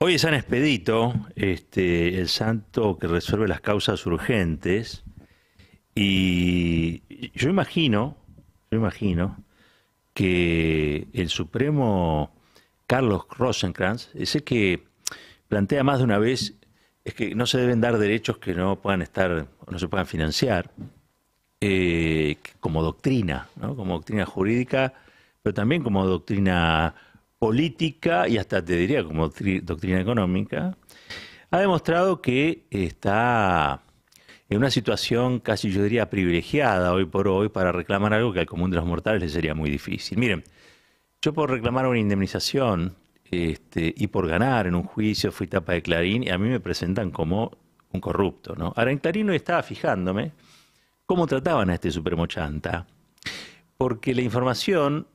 Hoy es San Expedito, el santo que resuelve las causas urgentes, y yo imagino que el Supremo Carlos Rosenkrantz, ese que plantea más de una vez, es que no se deben dar derechos que no puedan estar o no se puedan financiar, como doctrina, ¿no? Como doctrina jurídica, pero también como doctrina política y hasta te diría como doctrina económica, ha demostrado que está en una situación casi yo diría privilegiada hoy por hoy para reclamar algo que al común de los mortales le sería muy difícil. Miren, yo por reclamar una indemnización y por ganar en un juicio fui tapa de Clarín y a mí me presentan como un corrupto, ¿no? Ahora en Clarín hoy estaba fijándome cómo trataban a este Supremo Chanta, porque la información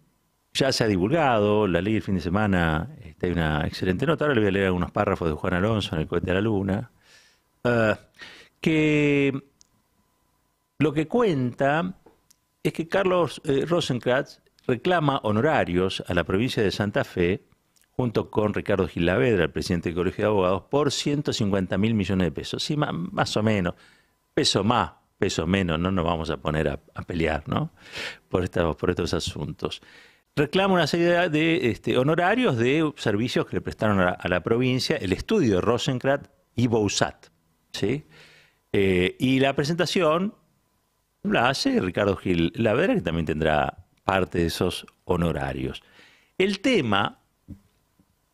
ya se ha divulgado, la ley del fin de semana, hay una excelente nota, ahora le voy a leer algunos párrafos de Juan Alonso en El cohete a la luna, que lo que cuenta es que Carlos Rosenkrantz reclama honorarios a la provincia de Santa Fe, junto con Ricardo Gilavedra, el presidente del Colegio de Abogados, por 150 mil millones de pesos. Sí, más o menos, peso más, peso menos, no nos vamos a poner a pelear, ¿no? Por estos asuntos. Reclama una serie de honorarios de servicios que le prestaron a la provincia, el estudio de Rosenkrantz y Bouzat, ¿sí? Y la presentación la hace Ricardo Gilavedra, que también tendrá parte de esos honorarios. El tema,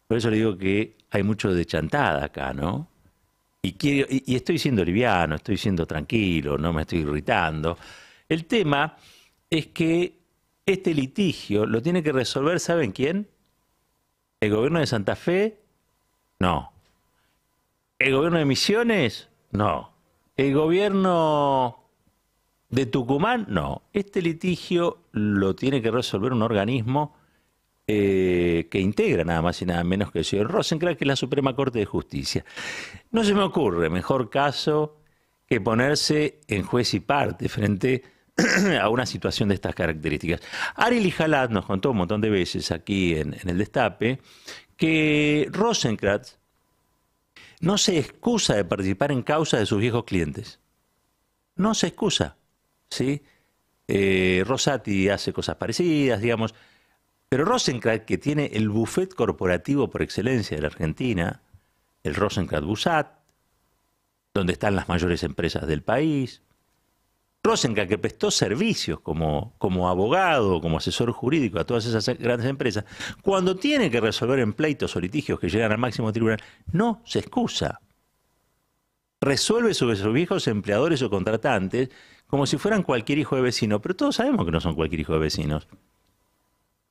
por eso le digo que hay mucho de chantada acá, ¿no? Y estoy siendo liviano, estoy siendo tranquilo, no me estoy irritando. El tema es que este litigio lo tiene que resolver, ¿saben quién? ¿El gobierno de Santa Fe? No. ¿El gobierno de Misiones? No. ¿El gobierno de Tucumán? No. Este litigio lo tiene que resolver un organismo que integra nada más y nada menos que el señor Rosenkrantz, que es la Suprema Corte de Justicia. No se me ocurre mejor caso que ponerse en juez y parte frente a una situación de estas características. Ariel Ijalat nos contó un montón de veces aquí en el Destape que Rosenkrantz no se excusa de participar en causa de sus viejos clientes. No se excusa, ¿sí? Rosati hace cosas parecidas, digamos. Pero Rosenkrantz, que tiene el buffet corporativo por excelencia de la Argentina, el Rosenkrantz Bouzat, donde están las mayores empresas del país, Rosenkrantz, que prestó servicios como abogado, como asesor jurídico a todas esas grandes empresas, cuando tiene que resolver en pleitos o litigios que llegan al máximo tribunal, no se excusa. Resuelve sobre sus viejos empleadores o contratantes como si fueran cualquier hijo de vecino, pero todos sabemos que no son cualquier hijo de vecinos.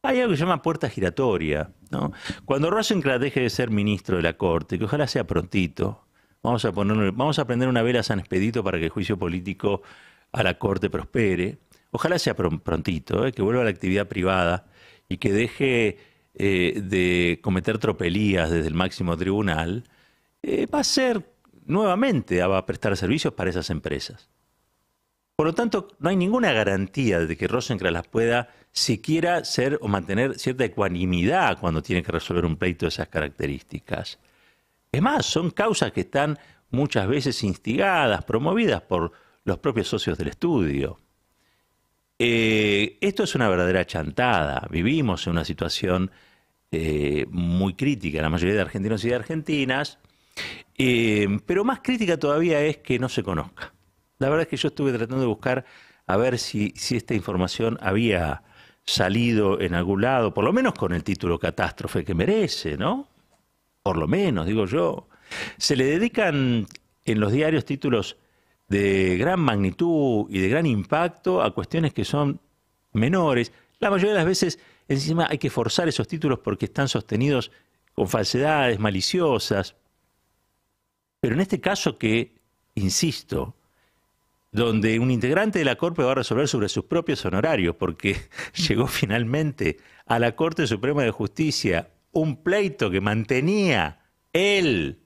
Hay algo que se llama puerta giratoria, ¿no? Cuando Rosenkrantz deje de ser ministro de la Corte, que ojalá sea prontito, vamos a prender una vela a San Expedito para que el juicio político a la Corte prospere. Ojalá sea prontito, que vuelva a la actividad privada y que deje de cometer tropelías desde el máximo tribunal. Va a ser nuevamente, va a prestar servicios para esas empresas. Por lo tanto, no hay ninguna garantía de que Rosenkrantz las pueda siquiera ser o mantener cierta ecuanimidad cuando tiene que resolver un pleito de esas características. Es más, son causas que están muchas veces instigadas, promovidas por los propios socios del estudio. Esto es una verdadera chantada. Vivimos en una situación muy crítica, la mayoría de argentinos y de argentinas, pero más crítica todavía es que no se conozca. La verdad es que yo estuve tratando de buscar a ver si esta información había salido en algún lado, por lo menos con el título catástrofe que merece, ¿no? Por lo menos, digo yo. Se le dedican en los diarios títulos de gran magnitud y de gran impacto a cuestiones que son menores. La mayoría de las veces, encima, hay que forzar esos títulos porque están sostenidos con falsedades maliciosas. Pero en este caso que, insisto, donde un integrante de la Corte va a resolver sobre sus propios honorarios, porque llegó finalmente a la Corte Suprema de Justicia un pleito que mantenía él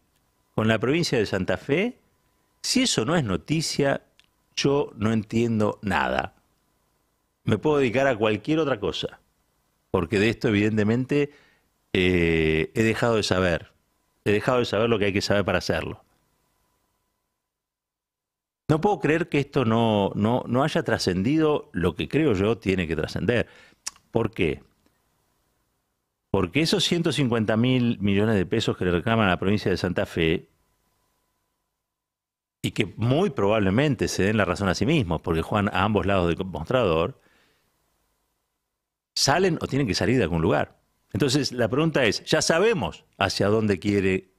con la provincia de Santa Fe, si eso no es noticia, yo no entiendo nada. Me puedo dedicar a cualquier otra cosa, porque de esto evidentemente he dejado de saber. he dejado de saber lo que hay que saber para hacerlo. No puedo creer que esto no haya trascendido lo que creo yo tiene que trascender. ¿Por qué? Porque esos 150.000 millones de pesos que le reclaman a la provincia de Santa Fe, y que muy probablemente se den la razón a sí mismos, porque juegan a ambos lados del mostrador, salen o tienen que salir de algún lugar. Entonces la pregunta es, ya sabemos hacia dónde quiere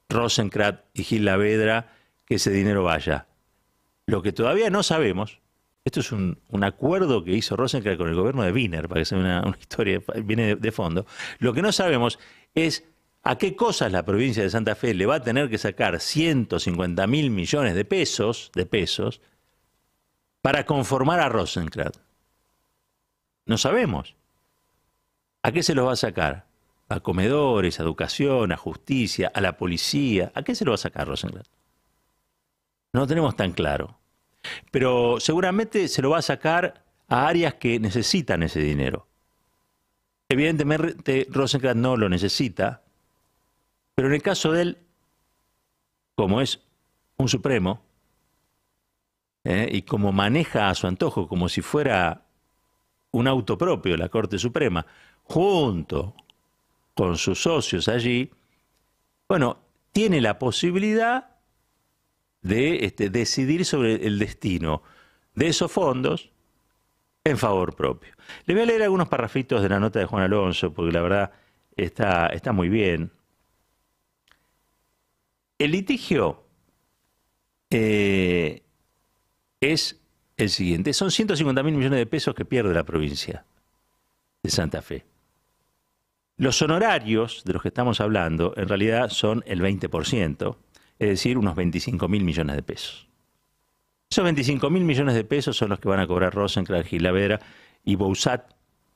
Rosenkrantz y Gil Lavedra que ese dinero vaya. Lo que todavía no sabemos, esto es un acuerdo que hizo Rosenkrantz con el gobierno de Wiener, para que sea una historia, viene de fondo. Lo que no sabemos es a qué cosas la provincia de Santa Fe le va a tener que sacar 150.000 millones de pesos para conformar a Rosenkrantz. No sabemos. ¿A qué se los va a sacar? ¿A comedores, a educación, a justicia, a la policía? ¿A qué se lo va a sacar Rosenkrantz? No lo tenemos tan claro. Pero seguramente se lo va a sacar a áreas que necesitan ese dinero. Evidentemente Rosenkrantz no lo necesita, pero en el caso de él, como es un supremo, y como maneja a su antojo como si fuera un auto propio la Corte Suprema, junto con sus socios allí, bueno, tiene la posibilidad de decidir sobre el destino de esos fondos en favor propio. Le voy a leer algunos parrafitos de la nota de Juan Alonso, porque la verdad está muy bien. El litigio es el siguiente. Son 150.000 millones de pesos que pierde la provincia de Santa Fe. Los honorarios de los que estamos hablando en realidad son el 20%, es decir, unos 25.000 millones de pesos. Esos 25.000 millones de pesos son los que van a cobrar Rosenkrantz, Gil Lavedra y Boussat,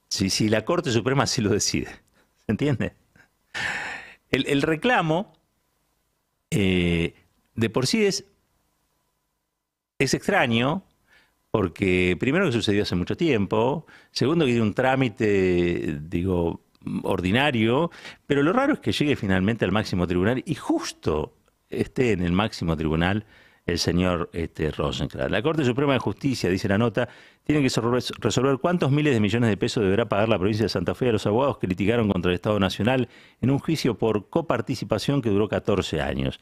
si la Corte Suprema así lo decide. ¿Se entiende? El reclamo de por sí es extraño, porque primero que sucedió hace mucho tiempo, segundo que tiene un trámite, digo, ordinario, pero lo raro es que llegue finalmente al máximo tribunal y justo esté en el máximo tribunal el señor Rosenkrantz. La Corte Suprema de Justicia, dice la nota, tiene que resolver cuántos miles de millones de pesos deberá pagar la provincia de Santa Fe a los abogados que litigaron contra el Estado Nacional en un juicio por coparticipación que duró 14 años.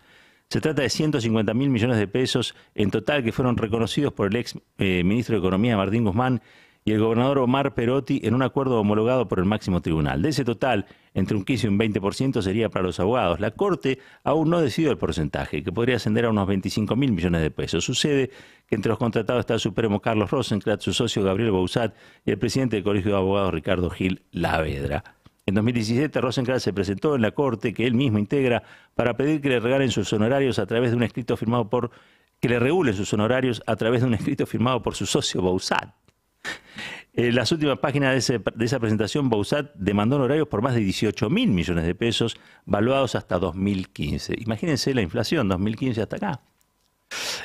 Se trata de 150.000 millones de pesos en total que fueron reconocidos por el ex ministro de Economía Martín Guzmán y el gobernador Omar Perotti en un acuerdo homologado por el máximo tribunal. De ese total, entre un 15 y un 20% sería para los abogados. La Corte aún no decidió el porcentaje, que podría ascender a unos 25.000 millones de pesos. Sucede que entre los contratados está el supremo Carlos Rosenkrantz, su socio Gabriel Boussat y el presidente del Colegio de Abogados Ricardo Gil Lavedra. En 2017, Rosenkrantz se presentó en la Corte que él mismo integra para pedir que le regalen sus honorarios a través de un escrito firmado por... que le regulen sus honorarios a través de un escrito firmado por su socio Boussat. En las últimas páginas de esa presentación, Boussat demandó honorarios por más de 18.000 millones de pesos, valuados hasta 2015. Imagínense la inflación, 2015 hasta acá.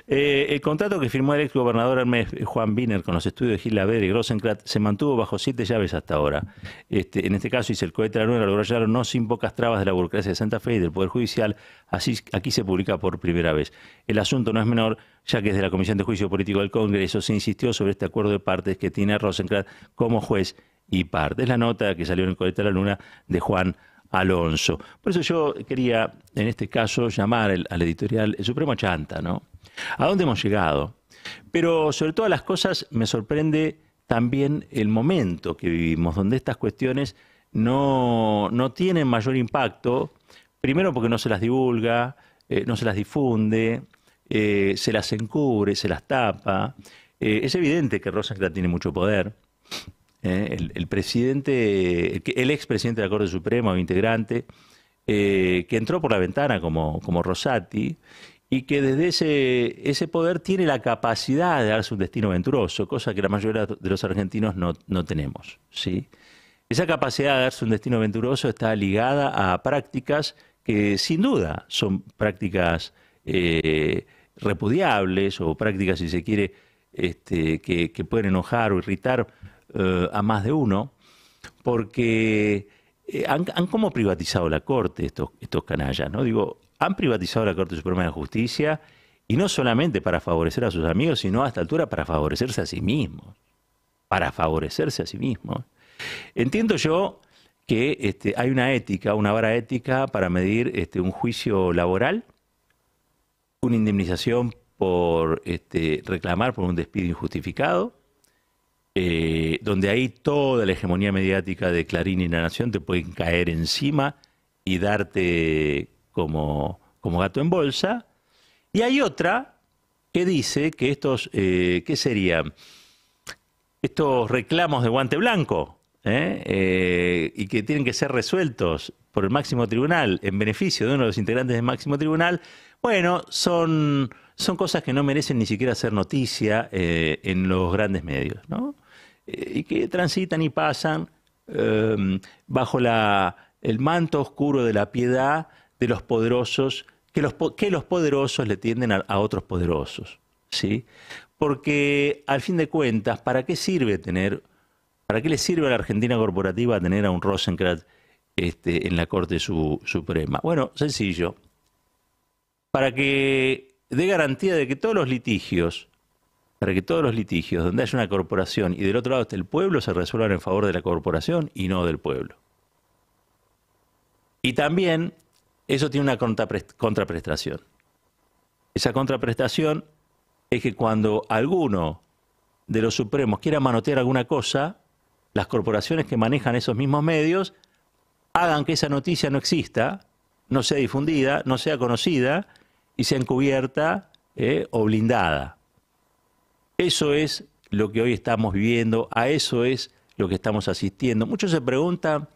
El contrato que firmó el ex gobernador Juan Wiener con los estudios de Gil Lavedra y Rosenkrantz se mantuvo bajo 7 llaves hasta ahora. En este caso, hizo el cohete de la luna, logró hallarlo no sin pocas trabas de la burocracia de Santa Fe y del Poder Judicial. Así, aquí se publica por primera vez. El asunto no es menor, ya que desde la Comisión de Juicio Político del Congreso se insistió sobre este acuerdo de partes que tiene a Rosenkrantz como juez y parte. Es la nota que salió en el cohete de la luna de Juan Alonso. Por eso yo quería, en este caso, llamar al editorial El Supremo Chanta, ¿no? ¿A dónde hemos llegado? Pero sobre todas las cosas me sorprende también el momento que vivimos, donde estas cuestiones no tienen mayor impacto, primero porque no se las divulga, no se las difunde, se las encubre, se las tapa. Es evidente que Rosenkrantz tiene mucho poder. El presidente, el expresidente de la Corte Suprema o integrante, que entró por la ventana como Rosati, y que desde ese poder tiene la capacidad de darse un destino venturoso, cosa que la mayoría de los argentinos no tenemos, ¿sí? Esa capacidad de darse un destino venturoso está ligada a prácticas que sin duda son prácticas repudiables o prácticas, si se quiere, que pueden enojar o irritar a más de uno, porque han como privatizado la Corte estos canallas, ¿no? Digo, han privatizado la Corte Suprema de Justicia y no solamente para favorecer a sus amigos, sino a esta altura para favorecerse a sí mismos. Para favorecerse a sí mismos. Entiendo yo que hay una ética, una vara ética para medir un juicio laboral, una indemnización por reclamar por un despido injustificado, donde ahí toda la hegemonía mediática de Clarín y La Nación te pueden caer encima y darte como gato en bolsa. Y hay otra que dice que ¿qué serían? Estos reclamos de guante blanco, y que tienen que ser resueltos por el máximo tribunal en beneficio de uno de los integrantes del máximo tribunal, bueno, son cosas que no merecen ni siquiera ser noticia en los grandes medios, ¿no? Y que transitan y pasan bajo el manto oscuro de la piedad de los poderosos, que los poderosos le tienden a otros poderosos, ¿sí? Porque al fin de cuentas, ¿para qué le sirve a la Argentina corporativa tener a un Rosenkrantz en la Corte Suprema? Bueno, sencillo. Para que dé garantía de que todos los litigios donde haya una corporación y del otro lado esté el pueblo se resuelvan en favor de la corporación y no del pueblo. Y también eso tiene una contraprestación. Esa contraprestación es que cuando alguno de los supremos quiera manotear alguna cosa, las corporaciones que manejan esos mismos medios hagan que esa noticia no exista, no sea difundida, no sea conocida y sea encubierta o blindada. Eso es lo que hoy estamos viviendo, a eso es lo que estamos asistiendo. Muchos se preguntan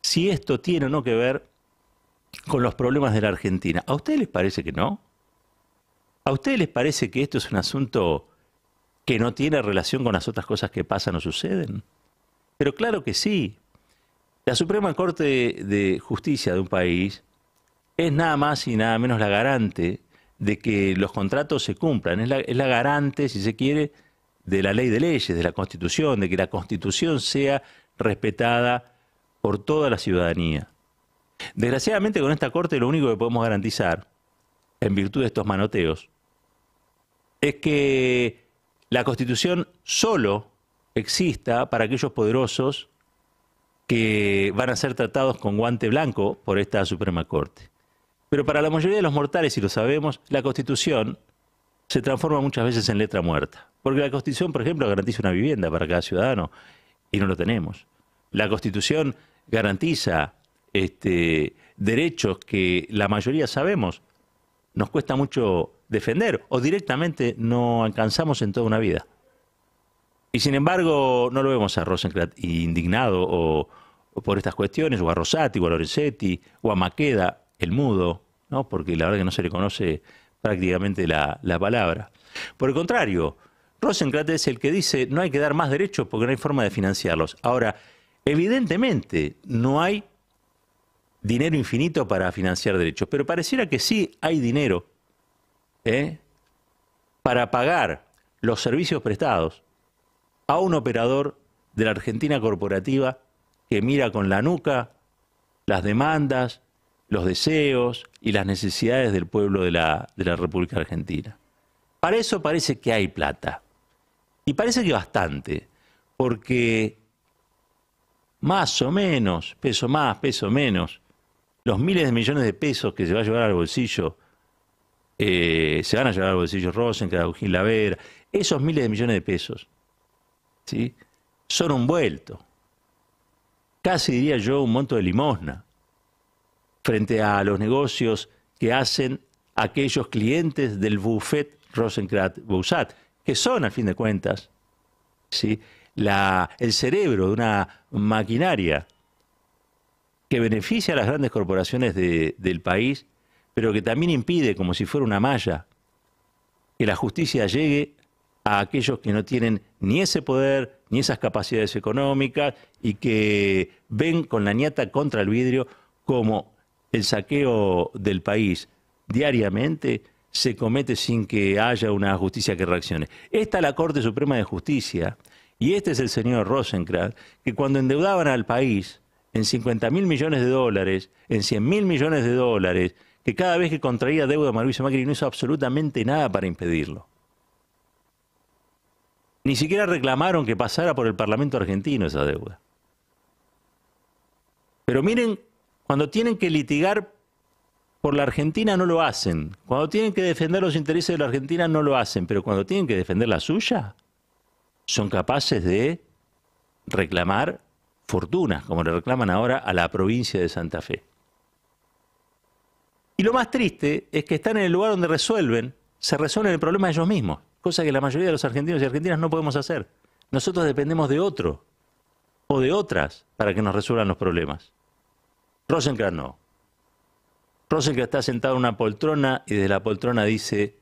si esto tiene o no que ver con los problemas de la Argentina. ¿A ustedes les parece que no? ¿A ustedes les parece que esto es un asunto que no tiene relación con las otras cosas que pasan o suceden? Pero claro que sí. La Suprema Corte de Justicia de un país es nada más y nada menos la garante de que los contratos se cumplan. Es la garante, si se quiere, de la ley de leyes, de la Constitución, de que la Constitución sea respetada por toda la ciudadanía. Desgraciadamente con esta Corte lo único que podemos garantizar, en virtud de estos manoteos, es que la Constitución solo exista para aquellos poderosos que van a ser tratados con guante blanco por esta Suprema Corte. Pero para la mayoría de los mortales, y lo sabemos, la Constitución se transforma muchas veces en letra muerta. Porque la Constitución, por ejemplo, garantiza una vivienda para cada ciudadano y no lo tenemos. La Constitución garantiza derechos que la mayoría sabemos nos cuesta mucho defender o directamente no alcanzamos en toda una vida. Y sin embargo no lo vemos a Rosenkrantz indignado o por estas cuestiones, o a Rosati, o a Lorenzetti, o a Maqueda, el mudo, ¿no? Porque la verdad que no se le conoce prácticamente la palabra. Por el contrario, Rosenkrantz es el que dice no hay que dar más derechos porque no hay forma de financiarlos. Ahora, evidentemente no hay dinero infinito para financiar derechos, pero pareciera que sí hay dinero para pagar los servicios prestados a un operador de la Argentina corporativa que mira con la nuca las demandas, los deseos y las necesidades del pueblo de la República Argentina. Para eso parece que hay plata. Y parece que bastante, porque más o menos, peso más, peso menos, los miles de millones de pesos que se va a llevar al bolsillo, se van a llevar al bolsillo Rosenkrantz, Gil-Lavera, esos miles de millones de pesos, ¿sí?, son un vuelto. Casi diría yo un monto de limosna frente a los negocios que hacen aquellos clientes del buffet Rosenkrantz-Bouzat, que son, al fin de cuentas, ¿sí?, el cerebro de una maquinaria que beneficia a las grandes corporaciones del país, pero que también impide, como si fuera una malla, que la justicia llegue a aquellos que no tienen ni ese poder, ni esas capacidades económicas, y que ven con la ñata contra el vidrio como el saqueo del país diariamente se comete sin que haya una justicia que reaccione. Esta es la Corte Suprema de Justicia, y este es el señor Rosenkrantz, que cuando endeudaban al país en 50.000 millones de dólares, en 100.000 millones de dólares, que cada vez que contraía deuda Mauricio Macri no hizo absolutamente nada para impedirlo. Ni siquiera reclamaron que pasara por el Parlamento argentino esa deuda. Pero miren, cuando tienen que litigar por la Argentina no lo hacen. Cuando tienen que defender los intereses de la Argentina no lo hacen. Pero cuando tienen que defender la suya, son capaces de reclamar fortunas, como le reclaman ahora a la provincia de Santa Fe. Y lo más triste es que están en el lugar donde se resuelven el problema ellos mismos, cosa que la mayoría de los argentinos y argentinas no podemos hacer. Nosotros dependemos de otro o de otras para que nos resuelvan los problemas. Rosenkrantz no. Rosenkrantz está sentado en una poltrona y desde la poltrona dice: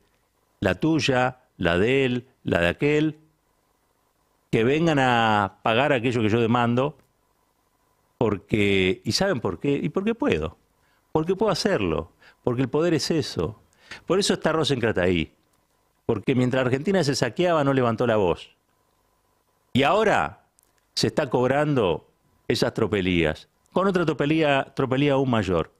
la tuya, la de él, la de aquel, que vengan a pagar aquello que yo demando, porque, ¿y saben por qué? Y porque puedo. Porque puedo hacerlo. Porque el poder es eso. Por eso está Rosenkrantz ahí. Porque mientras Argentina se saqueaba no levantó la voz. Y ahora se está cobrando esas tropelías. Con otra tropelía aún mayor.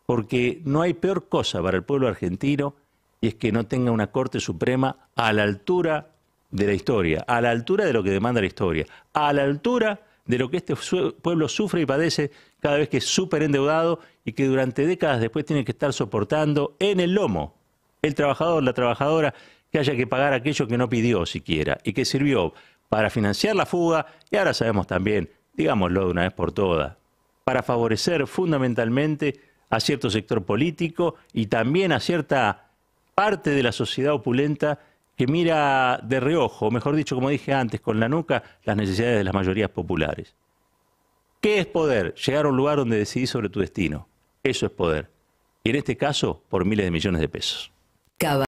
Porque no hay peor cosa para el pueblo argentino y es que no tenga una Corte Suprema a la altura de la historia, a la altura de lo que demanda la historia, a la altura de lo que este pueblo sufre y padece cada vez que es súper endeudado y que durante décadas después tiene que estar soportando en el lomo el trabajador, la trabajadora, que haya que pagar aquello que no pidió siquiera y que sirvió para financiar la fuga y ahora sabemos también, digámoslo de una vez por todas, para favorecer fundamentalmente a cierto sector político y también a cierta parte de la sociedad opulenta que mira de reojo, mejor dicho, como dije antes, con la nuca, las necesidades de las mayorías populares. ¿Qué es poder? Llegar a un lugar donde decidís sobre tu destino. Eso es poder. Y en este caso, por miles de millones de pesos.